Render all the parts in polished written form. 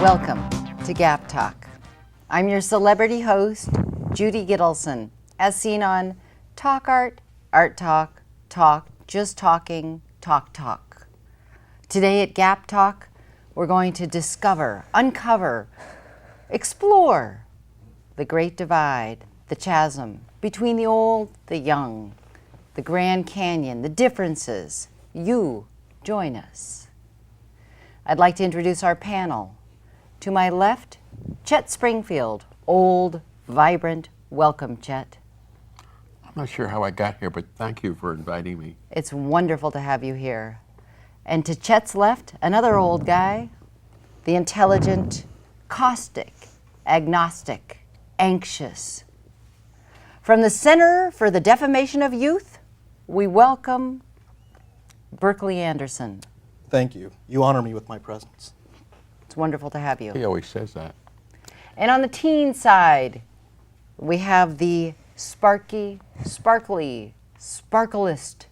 Welcome to Gap Talk. I'm your celebrity host, Judy Gittleson, as seen on Talk Art, Art Talk, Talk, Just Talking, Talk Talk. Today at Gap Talk, we're going to discover, uncover, explore the great divide, the chasm between the old, the young, the Grand Canyon, the differences. You join us. I'd like to introduce our panel. To my left, Chet Springfield, old, vibrant. Welcome, Chet. I'm not sure how I got here, but thank you for inviting me. It's wonderful to have you here. And to Chet's left, another old guy, the intelligent, caustic, agnostic, anxious. From the Center for the Defamation of Youth, we welcome Berkeley Anderson. Thank you. You honor me with my presence. It's wonderful to have you. He always says that. And on the teen side, we have the sparky, sparkly, sparklist,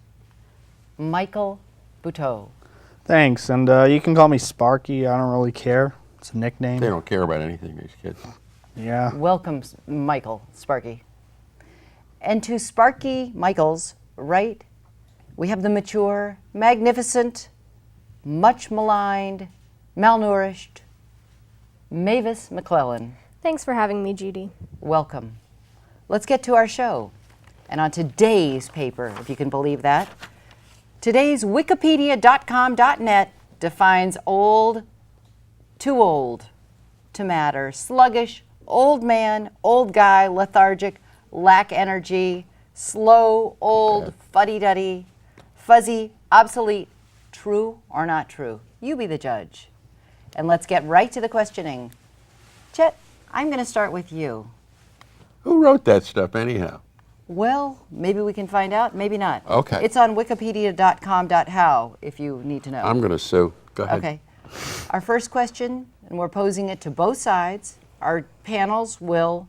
Michael Buteau. Thanks, and you can call me Sparky. I don't really care. It's a nickname. They don't care about anything, these kids. Yeah. Welcome, Michael, Sparky. And to Sparky Michael's right, we have the mature, magnificent, much maligned, malnourished, Mavis McClellan. Thanks for having me, Judy. Welcome. Let's get to our show. And on today's paper, if you can believe that, today's Wikipedia.com.net defines old, too old to matter, sluggish, old man, old guy, lethargic, lack energy, slow, old, fuddy-duddy, fuzzy, obsolete, true or not true. You be the judge. And let's get right to the questioning. Chet, I'm going to start with you. Who wrote that stuff anyhow? Well, maybe we can find out, maybe not. Okay. It's on wikipedia.com.how if you need to know. I'm going to sue. Go ahead. Okay. Our first question, and we're posing it to both sides. Our panels will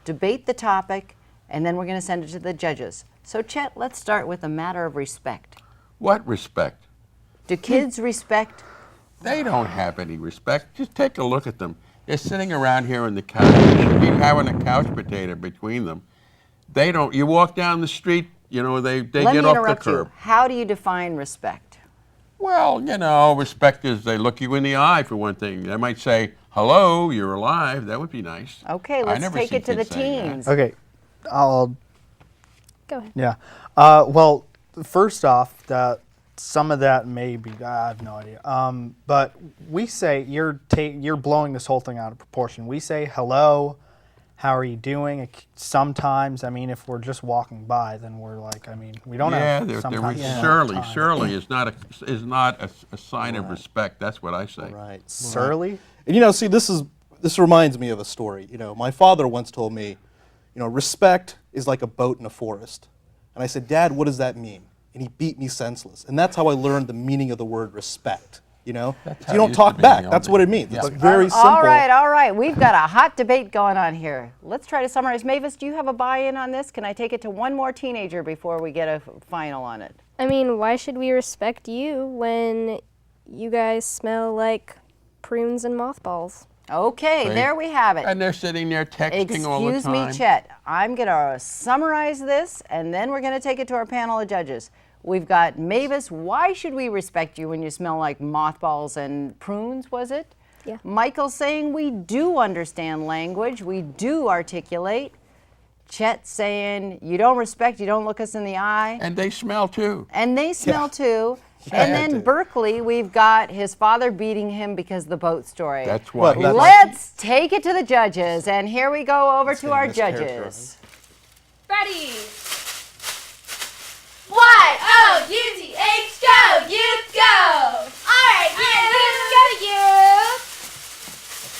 debate the topic, and then we're going to send it to the judges. So, Chet, let's start with a matter of respect. What respect? Do kids respect? They don't have any respect. Just take a look at them. They're sitting around here on the couch. They should be having a couch potato between them. They don't. You walk down the street, you know, they Let get me off the interrupt curb. you. How do you define respect? Well, you know, respect is they look you in the eye, for one thing. They might say, hello, you're alive. That would be nice. Okay, I let's never take see it to the kids saying that. teens. Okay. I'll. Go ahead. Yeah. Well, first off, some of that may be. I have no idea. But we say you're blowing this whole thing out of proportion. We say hello. How are you doing? Sometimes, I mean, if we're just walking by, then we're like, I mean, we don't have. There sometimes was we don't have surly. time. Surely is not a sign of respect. That's what I say. Right. Surly. And you know, see, this reminds me of a story. You know, my father once told me, you know, respect is like a boat in a forest. And I said, Dad, what does that mean? And he beat me senseless. And that's how I learned the meaning of the word respect. You know, That's so how you it don't used to talk be back. in the That's old what it days. means. Yeah. It's very simple. All right. We've got a hot debate going on here. Let's try to summarize. Mavis, do you have a buy-in on this? Can I take it to one more teenager before we get a final on it? I mean, why should we respect you when you guys smell like prunes and mothballs? Okay, See? there we have it. And they're sitting there texting all the Excuse time. me, Chet. I'm going to summarize this, and then we're going to take it to our panel of judges. We've got Mavis. Why should we respect you when you smell like mothballs and prunes, was it? Yeah. Michael saying we do understand language. We do articulate. Chet saying you don't respect, you don't look us in the eye. And they smell too. And they smell too. And then Berkeley, we've got his father beating him because of the boat story. That's why. Well, Let's take it to the judges. And here we go over to our judges. Ready? Y-O-U-T-H, go, youth, go! Alright, youth,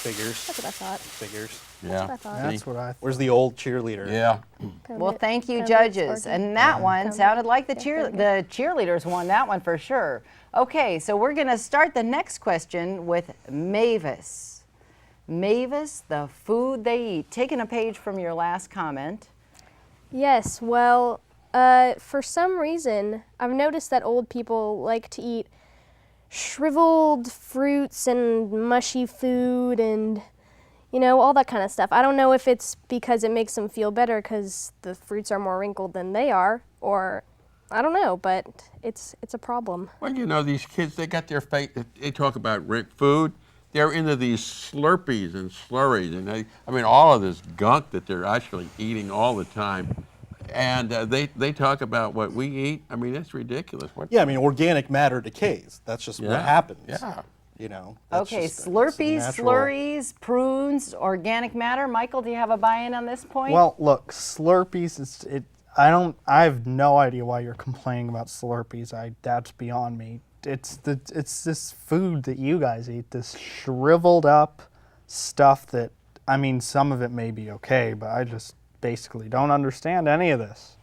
Figures. That's what I thought. Figures. Yeah. I thought. That's what I. Where's the old cheerleader? Yeah. Well, thank you, Pound it, judges. Sparky. And that one Pound it. sounded like the Yeah, there we go. cheerleaders won that one for sure. Okay, so we're going to start the next question with Mavis. Mavis, the food they eat. Taking a page from your last comment. Yes, well, for some reason, I've noticed that old people like to eat shriveled fruits and mushy food and, all that kind of stuff. I don't know if it's because it makes them feel better because the fruits are more wrinkled than they are, or I don't know, but it's a problem. Well, these kids, they got their face, they talk about food. They're into these Slurpees and slurries, and all of this gunk that they're actually eating all the time. And they talk about what we eat. That's ridiculous. Yeah, organic matter decays. That's just what happens. Yeah. That's Okay, just- Slurpees, it's natural. slurries, prunes, organic matter. Michael, do you have a buy-in on this point? Well, look, Slurpees. I have no idea why you're complaining about Slurpees. That's beyond me. It's this food that you guys eat. This shriveled up stuff that some of it may be okay, but I just basically don't understand any of this.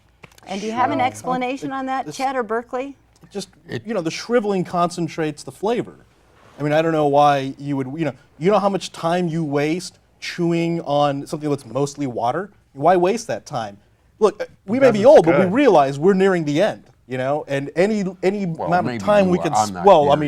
And do you have an explanation on that, Chet or Berkeley? The shriveling concentrates the flavor. I don't know why you would, you know how much time you waste chewing on something that's mostly water? Why waste that time? Look, we may be old, but we realize we're nearing the end, and any amount of time we can,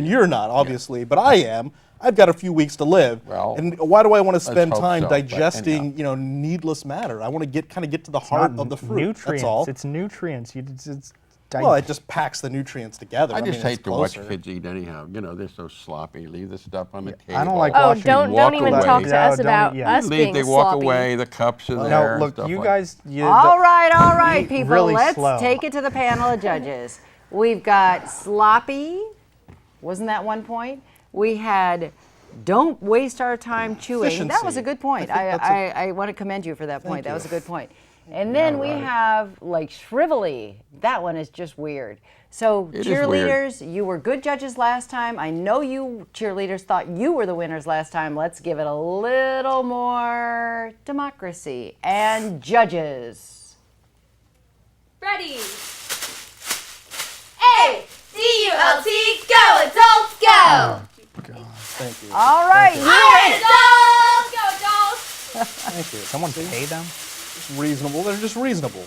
you're not, obviously, but I am. I've got a few weeks to live, and why do I want to spend time digesting, needless matter? I want to get to the heart of the fruit. Nutrients. That's all. It's nutrients. It just packs the nutrients together. I just it's hate to watch closer. kids eat anyhow. They're so sloppy. Leave the stuff on the table. I don't like Oh, watching. don't walk even away. talk to us No, about yeah. us being They walk sloppy. away. The cups are No, there. look, stuff you like guys. All right, eat people. really Let's slow. take it to the panel of judges. We've got sloppy. Wasn't that one point? We had don't waste our time chewing. That was a good point. I want to commend you for that point. That was a good point. And then we have shrivelly. That one is just weird. So It is weird. cheerleaders, you were good judges last time. I know you cheerleaders thought you were the winners last time. Let's give it a little more democracy. And judges. Ready. A-D-U-L-T, go, adults, go! Thank you. All right. All right, adults, go, adults! Thank you. Someone pay them. It's reasonable. They're just reasonable.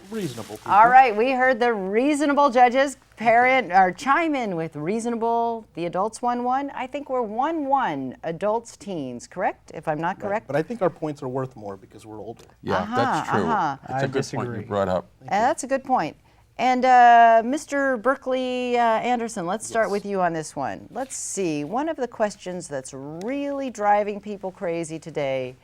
Reasonable people. All right, we heard the reasonable judges chime in with reasonable. The adults won one. I think we're 1-1 adults, teens, correct? If I'm not correct. But I think our points are worth more because we're older. Yeah, that's true. It's I a good point disagree. you brought up. That's a good point. And Mr. Berkeley Anderson, let's start with you on this one. Let's see. One of the questions that's really driving people crazy today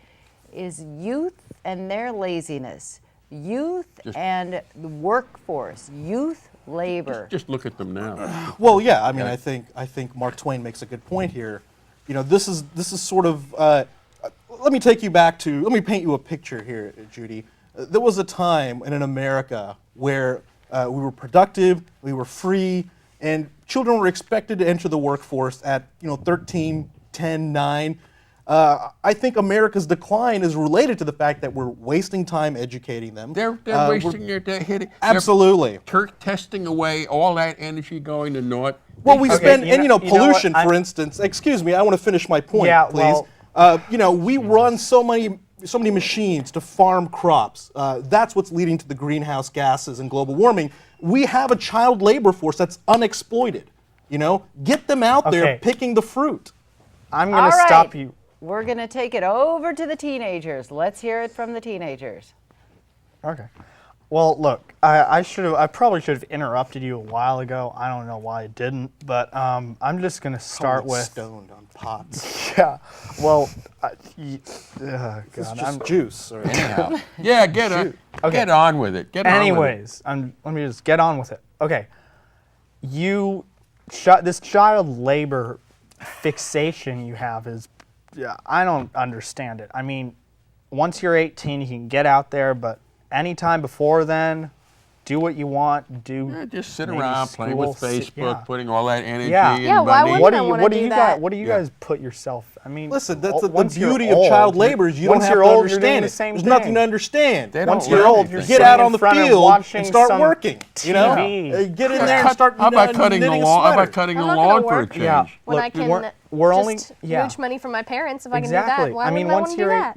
is youth and their laziness. Youth and the workforce. Youth labor. Just look at them now. Well, yeah. I think Mark Twain makes a good point here. This is sort of. Let me paint you a picture here, Judy. There was a time in America where we were productive, we were free, and children were expected to enter the workforce at 13, 10, 9. I think America's decline is related to the fact that we're wasting time educating them. They're wasting their day hitting. Absolutely. Testing away all that energy going to naught. Well, we spend, pollution, what? for instance. Excuse me, I want to finish my point, Yeah, please. We run so many machines to farm crops. That's what's leading to the greenhouse gases and global warming. We have a child labor force that's unexploited. Get them out there Okay. picking the fruit. I'm going All to right. stop you. We're going to take it over to the teenagers. Let's hear it from the teenagers. Okay. Well, look, I probably should have interrupted you a while ago. I don't know why I didn't, but I'm just going to start Probably with. stoned on pots. Yeah. Well, It's God, just juice. Or Anyhow. Yeah, get on with it. Anyways, let me just get on with it. Okay. This child labor fixation you have is, I don't understand it. Once you're 18, you can get out there, but anytime before then, do what you want. Just sit maybe around playing with school, Facebook, putting all that energy Yeah. and Yeah, why money. wouldn't I wanna do that? What do you guys put yourself? Listen, that's the once you're beauty of old, child labor is you don't once have you're to old, you're doing understand the it. same There's thing. nothing to understand. They don't Once learn you're old, anything. get Sitting out in on the front and field watching and start some working. TV. Get in there and start How about cutting the knitting a lawn? How sweater. about cutting the I'm not gonna lawn for a work. change? Yeah. When Look, I can we're only just mooch money from my parents if I can do exactly. that. Why wouldn't I want to do that?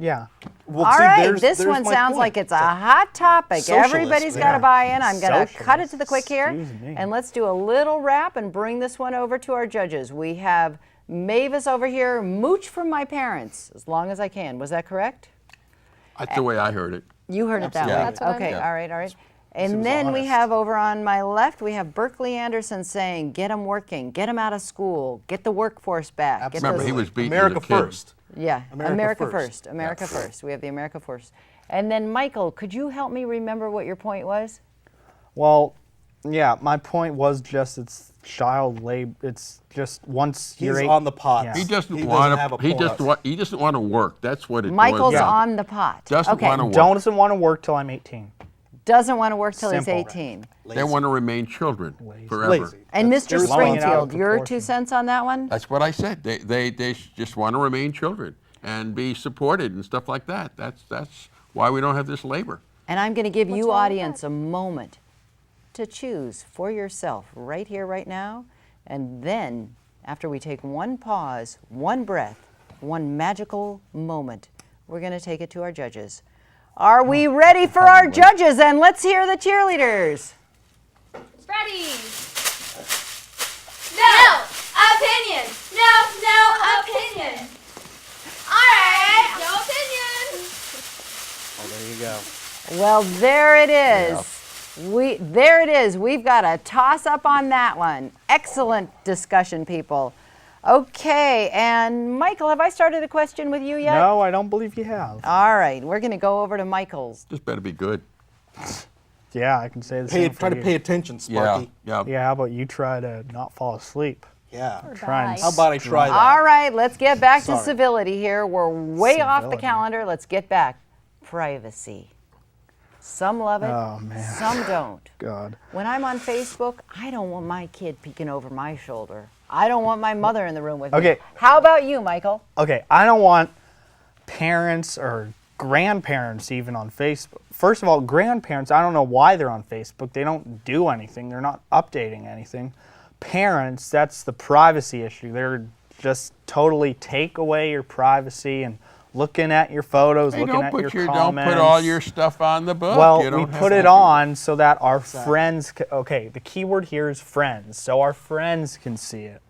Well, All see, right, this there's one my sounds point. like it's a hot topic. Socialist, Everybody's got to yeah. buy in. I'm going to cut it to the quick here. Excuse me. And let's do a little wrap and bring this one over to our judges. We have Mavis over here, mooch from my parents, as long as I can. Was that correct? That's the way I heard it. You heard it that way. Absolutely. That's what I Okay, heard. all right, all right. was And then we honest. have over on my left, we have Berkeley Anderson saying, get them working, get them out of school, get the workforce back. Get Remember, those- he was beaten America as a kid. first. Yeah, America America first. first. America first. We have the America first. And then Michael, could you help me remember what your point was? Well, yeah, my point was just it's child labor. It's just once He's you're on the pot. Yeah. He doesn't He want doesn't have a to. He point. doesn't want to work. That's what it Michael's boils down to. on the pot. Doesn't okay. wanna work. doesn't want to work till I'm 18. Doesn't want to work till he's Simple. 18. They want to remain children forever. Lazy. And That's Mr. irresponsible. Blowing it out of Springfield, your proportion. 2 cents on that one? That's what I said. They just want to remain children and be supported and stuff like that. That's why we don't have this labor. And I'm going to give you, wrong with audience, a moment to choose for yourself right here, right now. And then, after we take one pause, one breath, one magical moment, we're going to take it to our judges. Are we ready for our judges? And let's hear the cheerleaders. Ready. No opinion. No opinion. All right. No opinion. Oh, there you go. Well, there it is. There it is. We've got a toss up on that one. Excellent discussion, people. Okay, and Michael, have I started a question with you yet? No, I don't believe you have. All right, we're going to go over to Michael's. Just better be good. Yeah, I can say the same. Try for to you. pay attention, Yeah. Sparky. Yeah. Yeah, how about you try to not fall asleep? Yeah. Try and die. How about I try that? All right, let's get back to Sorry. civility here. We're way off the Civility. calendar. Let's get back. Privacy. Some love it, Oh, man. some don't. God. When I'm on Facebook, I don't want my kid peeking over my shoulder. I don't want my mother in the room with me. Okay. How about you, Michael? Okay, I don't want parents or grandparents even on Facebook. First of all, grandparents, I don't know why they're on Facebook. They don't do anything. They're not updating anything. Parents, that's the privacy issue. They're just totally take away your privacy and looking at your photos, Hey, looking don't at put your don't comments. put all your stuff on the book. Well, You we don't have put to it do on so that our friends, okay, the key word here is friends, so our friends can see it.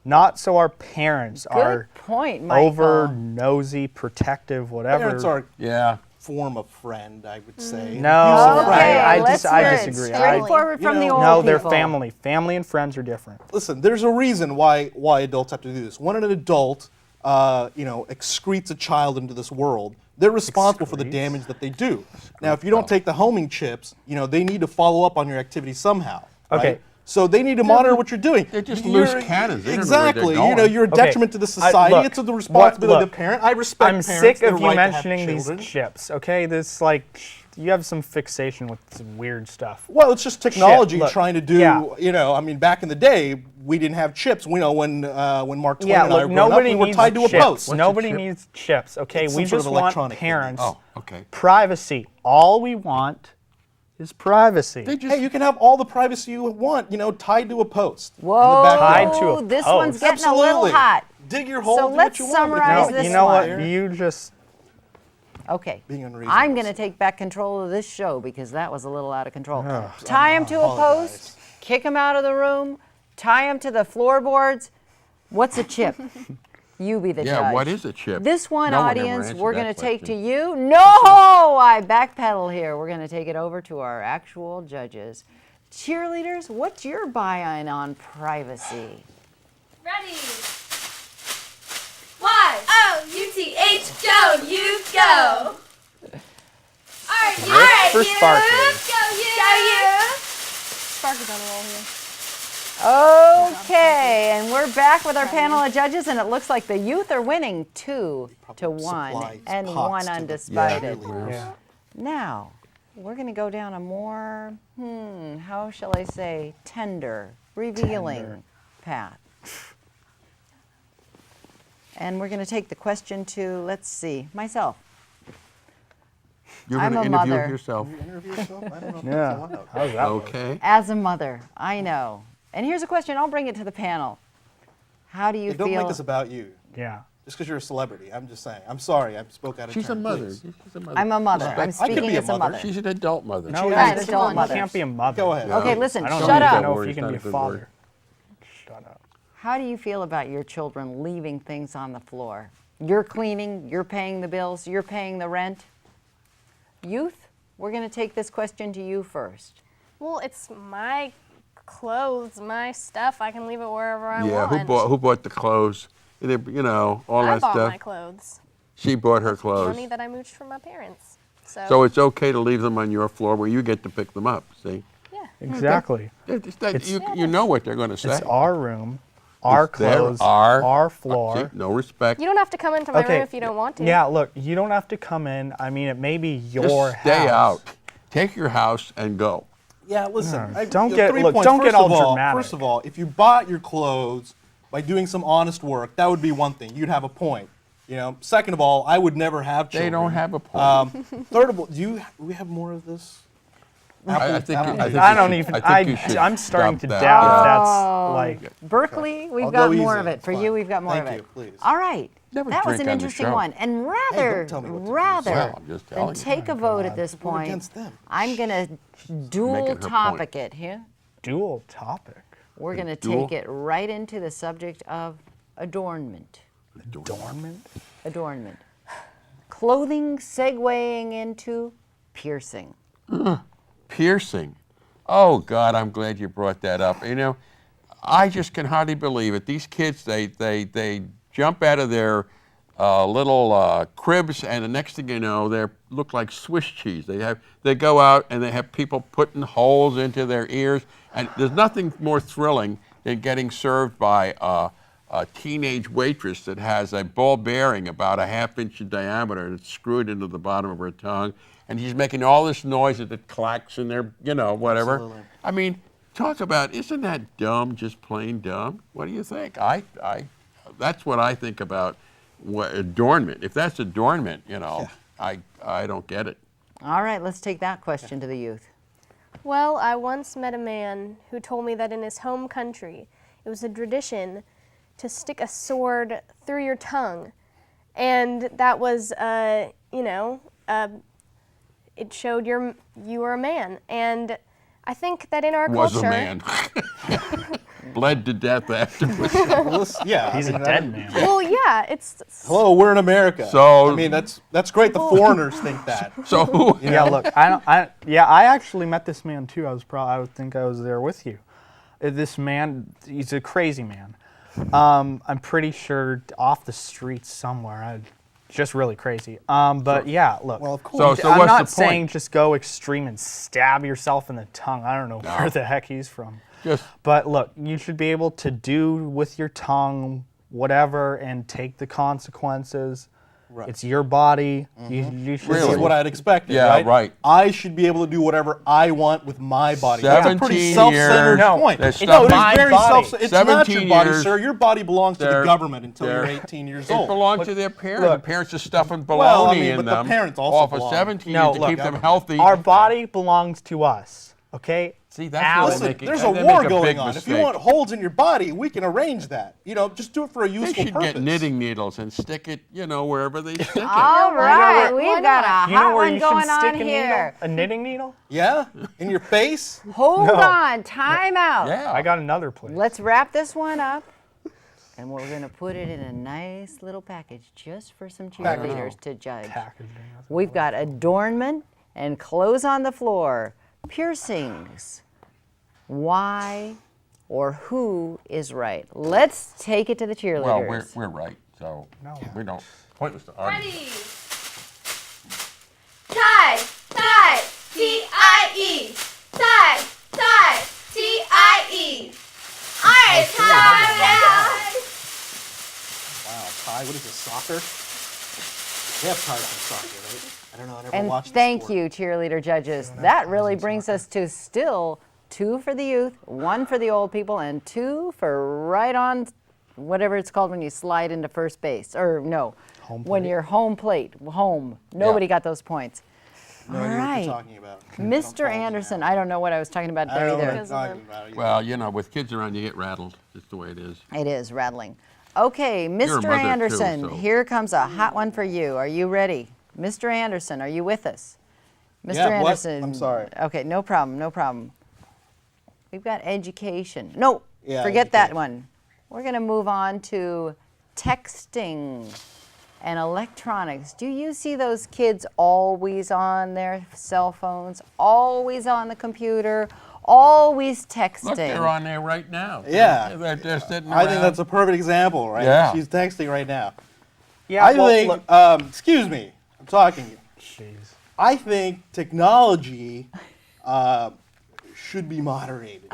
Not so our parents are Good point, Michael. over nosy, protective, whatever. Parents are a Yeah. form of friend, I would say. No, Okay, I let's hear it disagree. straightforward from the old No, they're people. family. Family and friends are different. Listen, there's a reason why adults have to do this. When an adult, excretes a child into this world, they're responsible for the Excretes? damage that they do. Now, if you don't take the homing chips, they need to follow up on your activity somehow. Okay. Right? So they need to monitor what you're doing. They're just You're- loose cannons. They don't know where they're exactly. going. You're a Okay. detriment to the society. Look, It's the responsibility of look, the parent. I respect I'm parents. sick their of you right to have mentioning these children. chips. Okay, this you have some fixation with some weird stuff. Well, it's just technology look, trying to do. yeah. Back in the day, we didn't have chips. When Mark Twain Yeah, and I look, were growing nobody up, we were needs tied to a chips. post. Nobody chip? needs chips. Okay, It's we some sort just of want electronic thing. parents. Oh, okay. Privacy. All we want is privacy. They just Hey, you can have all the privacy you want, tied to a post. in the Whoa, backyard. Tied to a this post. one's getting a little Absolutely. hot. Dig your hole. So do let's what you want, but if summarize don't this you know what? fire- You just Okay. Being unreasonable. I'm going to take back control of this show because that was a little out of control. Tie him to a apologize. post, kick him out of the room, tie him to the floorboards. What's a chip? You be the Yeah, judge. what is a chip? This one, No one ever audience, answered we're that going to take to question. you. No, I backpedal here. We're going to take it over to our actual judges. Cheerleaders, what's your buy-in on privacy? Ready. Y-O-U-T-H, go, you go. All right, for you. Sparky. Go, you. Sparky's on the roll here. Okay, and we're back with our panel of judges, and it looks like the youth are winning 2-1 Supply and pots 1 to the undecided. cheerleaders. yeah. Now, we're going to go down a more, how shall I say, tender, revealing path. And we're going to take the question to, let's see, myself. You're I'm going to a interview mother. yourself. Interview yourself? I don't know if Yeah. that's allowed. How's that? work? Okay. As a mother, I know. And here's a question, I'll bring it to the panel. How do you Hey, don't feel? make this about you. Yeah. just because you're a celebrity. I'm just saying. I'm sorry. I spoke out of She's a turn. mother. Please. She's a mother. I'm a mother. I I'm could be speaking a as a mother. mother. She's an adult mother. No, Right, you adult can't- mothers. you can't be a mother. Go ahead. Okay, listen, I don't shut even up. know Word if you is can not be a a good father. word. Shut up. How do you feel about your children leaving things on the floor? You're cleaning, you're paying the bills, you're paying the rent. Youth, we're going to take this question to you first. Well, it's my clothes, my stuff. I can leave it wherever I Yeah, want. who bought the clothes? You know, all I that bought stuff. my clothes. She bought her clothes. Money that I mooched from my parents. So it's okay to leave them on your floor where you get to pick them up, see? yeah. Exactly. You know what they're going to say. It's our room, our It's their- clothes, our- our floor. See, no respect. You don't have to come into my room if you don't want to. Yeah, look, you don't have to come in. I mean, it may be your Just stay house. out. Take your house and go. Yeah, listen. No, don't get- 3 look, points. don't get First all of all, dramatic. First of all, if you bought your clothes by doing some honest work, that would be one thing. You'd have a point. You know. Second of all, I would never have They children. don't have a point. Third of all, do we have more of this? I think I you don't should- even. I think you should I'm starting to stop doubt that. if Oh. that's like. Berkeley, we've I'll got go more easy. of it. It's For fine. you, we've got more Thank of it. you, please. All right. Never That was drink an on the interesting show. one. And rather, tell me what to do. rather Well, I'm just than telling you. take a vote at this Vote point, against them. I'm going to dual Making her topic it here. Dual topic. We're going to Dual? take it right into the subject of adornment. Adornment. Adornment. Clothing segueing into piercing. Piercing. Oh God, I'm glad you brought that up. You know, I just can hardly believe it. These kids, they jump out of their little cribs, and the next thing you know, they look like Swiss cheese. They go out and they have people putting holes into their ears, and there's nothing more thrilling than getting served by a teenage waitress that has a ball bearing about a ½ inch in diameter and it's screwed into the bottom of her tongue, and she's making all this noise that it clacks in there, you know, whatever. Absolutely. I mean, talk about, isn't that dumb, just plain dumb? What do you think? That's what I think about adornment. If that's adornment, you know, I don't get it. All right, let's take that question to the youth. Well, I once met a man who told me that in his home country, it was a tradition to stick a sword through your tongue. And that was, it showed you were a man. And I think that in our Was culture... a man. Bled to death afterwards. Well, yeah. He's I a mean, dead man. Well, yeah, it's... Hello, we're in America. So- I mean, that's great. The foreigners think that. So who? Yeah, look, I actually met this man too. I would think I was there with you. This man, he's a crazy man. I'm pretty sure off the streets somewhere. Just really crazy. But yeah, look. Well, of course. So I'm what's not the saying point? just go extreme and stab yourself in the tongue. I don't know where the heck he's from. Just But look, you should be able to do with your tongue whatever and take the consequences. Right. It's your body. You should This Really? is what I'd expected, Yeah, right? right. I should be able to do whatever I want with my body. That's a pretty 17 self-centered years. No, point. That's No, it my is very body. self-centered. It's not your 17 body, years. sir. Your body belongs to the They're- government until they're- you're 18 years It old. belongs to their parents. look. The parents are stuffing baloney Well, I mean, in but the them. parents also off of belong. 17 No, years to look, keep them healthy. Our body belongs to us. Okay? See, that's where they Listen, make it- there's they a make war a going big on. If you mistake. want holes in your body, we can arrange that. You know, just do it for a They useful should purpose. get knitting needles and stick it, you know, wherever they stick it. All right, where- we've got a You know hot where one you going should on stick a here. needle? A knitting needle? Yeah? In your face? Hold No. on, time out. Yeah. I got another place. Let's wrap this one up, and we're going to put it in a nice little package just for some cheerleaders to judge. Packaging. We've got adornment and clothes on the floor, piercings. Why or who is right? Let's take it to the cheerleaders. Well, we're right, so we don't. Pointless to argue. Ready. Tie, tie, T-I-E. Tie, tie, T-I-E. All right, time now. Wow, tie. What is this, soccer? They have ties in soccer, right? I don't know. I never And watched the thank sport. you, cheerleader judges. That really brings us to still 2 for the youth, 1 for the old people, and 2 for right on whatever it's called when you slide into first base. Or no, when you're home plate, home. Nobody got those points. No All idea what right. you're talking about. Mr. Anderson, I don't know what I was talking about I there don't know what either. you're talking about. Well, you know, with kids around, you get rattled. It's the way it is. It is rattling. Okay, You're a Mr. mother too, Anderson, so- here comes a hot one for you. Are you ready? Mr. Anderson, are you with us? Mr. Yeah, what? Anderson. I'm sorry. Okay, no problem, no problem. We've got education. No, Yeah, forget that education. one. We're going to move on to texting and electronics. Do you see those kids always on their cell phones, always on the computer, always texting? Look, they're on there right now. Yeah. They're sitting I think around. that's a perfect example, right? Yeah. She's texting right now. Yeah, I well, think, look, excuse me, I'm talking to you. jeez. I think technology should be moderated.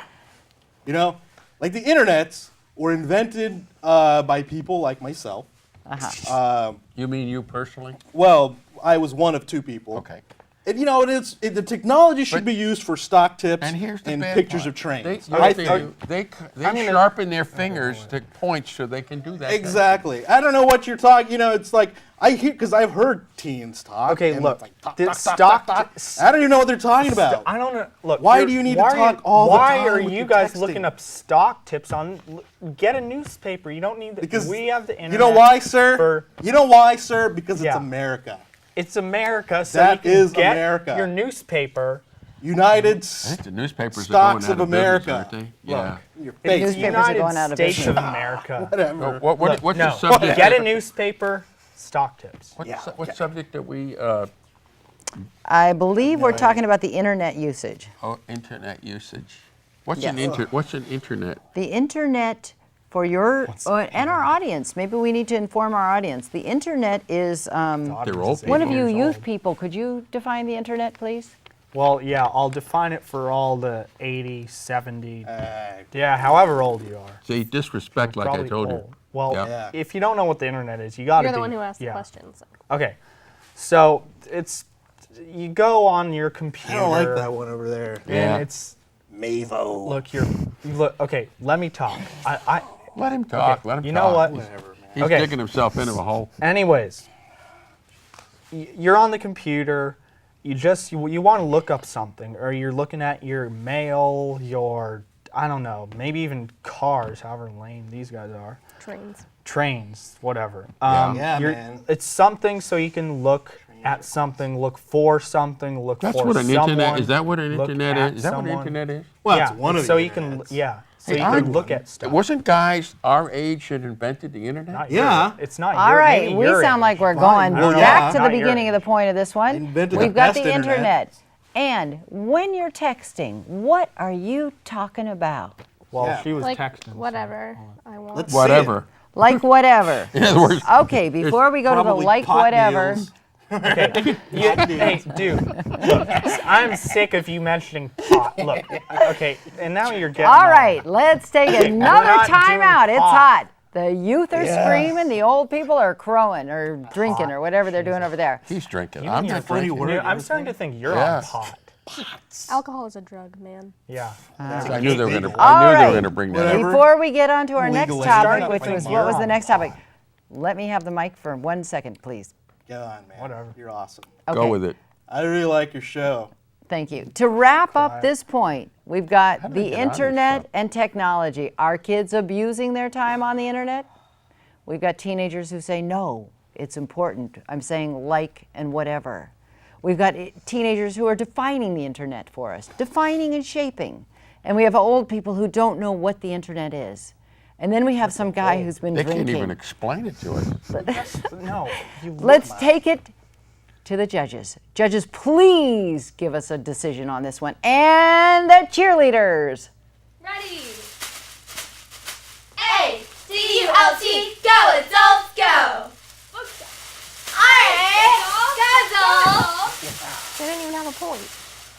You know, like the internets were invented by people like myself. You mean you personally? Well, I was one of two people. Okay. And you know, the technology should But- be used for stock tips And here's the bad pictures part. of trains. They sharpen their fingers to points so they can do that. Exactly. I don't know what you're talking. You know, it's like I hear because I've heard teens talk. Okay, and look, it's like, talk, the talk, stock- talk, talk. I don't even know what they're talking about. I don't know. Look, Why you're- do you need to why are talk all the Why time are with you your guys texting? looking up stock tips on? Get a newspaper. You don't need the. Because we have the internet. you know why, sir? for- You know why, sir? Because it's Yeah. America. It's America, so That you can is get America. your newspaper. United I think the newspapers Stocks are going out of business, America. aren't they? Yeah. Your It's face. the Newspapers are United going out of States business. of America. Whatever. What's no, the subject? get a newspaper. Stock tips. What subject that we? I believe we're talking about the internet usage. Internet usage. What's Yes. What's an internet? The internet for your and our audience. Maybe we need to inform our audience. The internet is. They're old One of people. you youth people, could you define the internet, please? Well, yeah, I'll define it for all the 80, 70, yeah, however old you are. See, disrespect, like I Probably told you. old. Well, Yeah. if you don't know what the internet is, you got to You're the one who asked the yeah. questions. Okay, so it's you go on your computer. I don't like that one over there. Yeah. And it's Mavo. look. Okay, let me talk. I Let him talk. okay, Let him you talk. know what? Whatever, man. He's Okay. digging himself into a hole. Anyways, you're on the computer. You want to look up something, or you're looking at your mail, your I don't know, maybe even cars, however lame these guys are. Trains, whatever. Yeah, you're- man. It's something so you can look at something, look for something, look That's for what an someone. internet is. That what an look internet at is? Is that what an someone. internet is? Well, yeah, it's one of so the you can internets. so Hey, you I- can look at stuff. Wasn't guys our age that invented the internet? Not Yeah. your, it's not All your, right, maybe we your sound age. like we're Fine. going Well, back yeah. to the Not your beginning of the age. point of this one. Invented We've the got best the internet. internet. And when you're texting, what are you talking about? Well, Yeah. she was Like texting. so- whatever I want. Let's see Whatever. Like whatever. In other words, Okay, before we go to the Probably like pot whatever, deals. Okay, hey, dude, look, I'm sick of you mentioning pot. Look, okay, and now you're getting all right, let's take another not time doing out. It's pot. hot. The youth are Yeah. screaming, the old people are crowing or drinking or whatever they're doing over there. he's drinking. You I'm and your not funny drinking. word. Dude, I'm starting to think you're Yeah. on pot. Alcohol is a drug, man. Yeah. I knew they were going to. All I knew they right. were going to bring that up. Whatever. Before we get on to our next Legally. topic, Starting which to was think what was you're the on next topic? Let me have the mic for 1 second, please. Go on, man. Whatever. You're awesome. Go Okay. with it. I really like your show. Thank you. To wrap up this point, we've got did I the get on this internet stuff? and technology. Are kids abusing their time on the internet? We've got teenagers who say, no, it's important. I'm saying like and whatever. We've got teenagers who are defining the internet for us, defining and shaping. And we have old people who don't know what the internet is. And then we have some guy who's been They drinking. can't even explain it to us. No. You Let's take it to the judges. Judges, please give us a decision on this one. And the cheerleaders. Ready? A-C-U-L-T, go adults, go! Alright, go They didn't even have a point.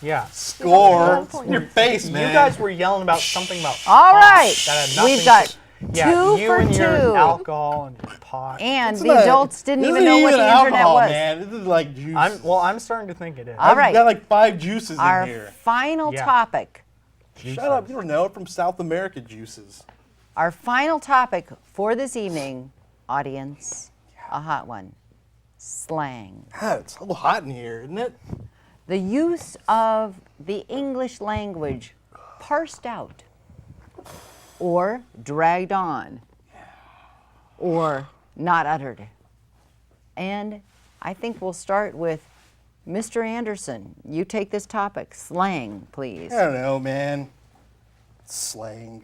Yeah. Score. point. Your face, man. You guys were yelling about something about All pot right. that had nothing We've got to, yeah, two you for and your two. alcohol and your pot. And It's the not- adults didn't this even isn't know what the alcohol, internet was. Man. This is like juice. I'm starting to think it is. All right. I've got like 5 juices Our in here. final Yeah. topic. Shut up. You don't know it from South America juices. Our final topic for this evening, audience, a hot one, slang. God, it's so hot in here, isn't it? The use of the English language parsed out or dragged on. or not uttered. And I think we'll start with Mr. Anderson. You take this topic, slang, please. I don't know, man. Slang.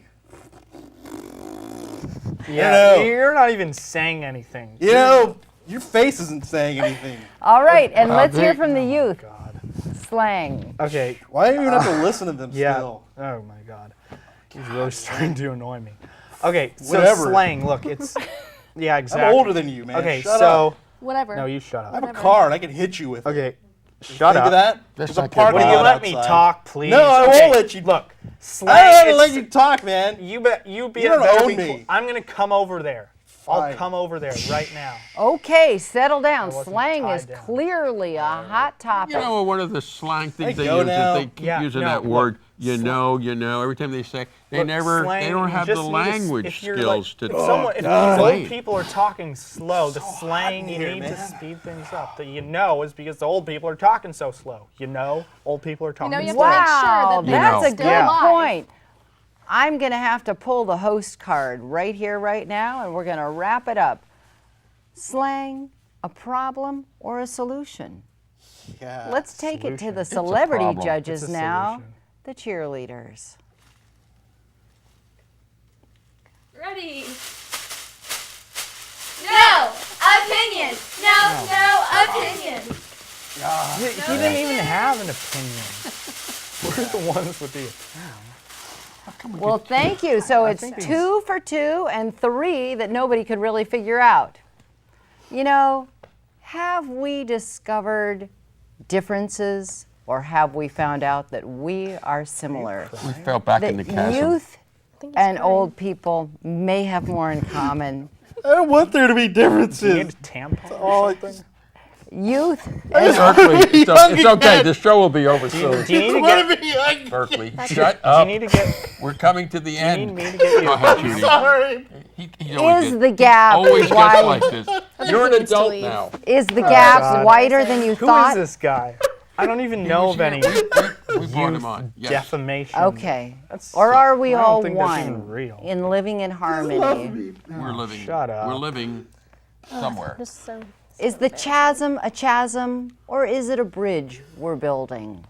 Yeah, know. you're not even saying anything. You know, your face isn't saying anything. All right, and let's hear big- from the youth. God. Slang. Okay. Why do you even have to listen to them Yeah. still? Oh my God. He's really starting to annoy me. Okay, so Whatever. slang. Look, it's yeah, exactly. I'm older than you, man. Okay, Shut so up. Whatever. no, you shut I up. have a car and I can hit you with it. Okay, shut Think up. of that? That's There's a like a parking Will you lot let me outside. talk, please? No, I Okay, won't let you. Look, I slang. don't have to let it's- you talk, man. You be You don't better own be me. cool. I'm gonna come over there. I'll Fine. come over there right now. Okay, settle down. wasn't Slang tied is down. clearly a hot topic. You know, one of the slang things Hey, they go use now. is they keep Yeah, using no, that look, word, you know, every time they say, they Look, never, slang, they don't you have the just need to s- language if you're skills like, to if someone, if God. these explain. old people are talking slow, the slang you here, need to man. speed things up. The you know is because the old people are talking so slow. You know, old people are talking know, you have slow. to make Wow, sure that that's they're a good still alive. point. I'm going to have to pull the host card right here, right now, and we're going to wrap it up. Slang, a problem or a solution? Yeah. Let's take it to solution. the It's a celebrity problem. judges It's a now, solution. the cheerleaders. Ready. No opinion. No opinion. He didn't even have an opinion. We're the ones with the Well, thank you. So it's think these- 2 for 2 and 3 that nobody could really figure out. You know, have we discovered differences or have we found out that we are similar? We fell back in the That chasm. youth I think he's and crying. old people may have more in common. I don't want there to be You need differences. a tampon Oh, or something? Youth Berkeley, it's young okay. again. The show will be over Do soon. you need to want get? to be young. Berkeley, shut Do you up. need to get? We're coming to the You end. need me to get you? Go ahead, Judy. Sorry. He always Is gets- the gap always gets wide? like this. You're an he needs to adult leave. now. Is the gap God. wider than you Who thought? is this guy? I don't even know of any We brought him on. Yes. defamation. Okay. That's- Or are we I don't all think that's one even real. in living in harmony? We're living. Shut up. We're living somewhere. Just so. Is the chasm a chasm or is it a bridge we're building?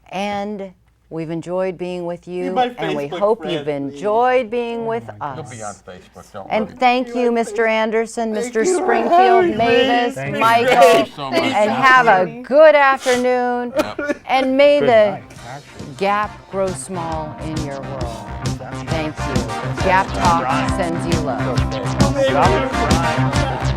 And we've enjoyed being with you, my and we Facebook hope friend, you've please. enjoyed being with He'll be on us. Facebook. Don't And worry. thank you, Mr. Anderson, Mr. you for Springfield, having me. Mavis, Thank you. Michael, Thank you so much. and have a good afternoon. Yep. And may Good the night, actually. gap grow small in your world. That's Thank you. Gap Talk sends you love. okay. Stop crying.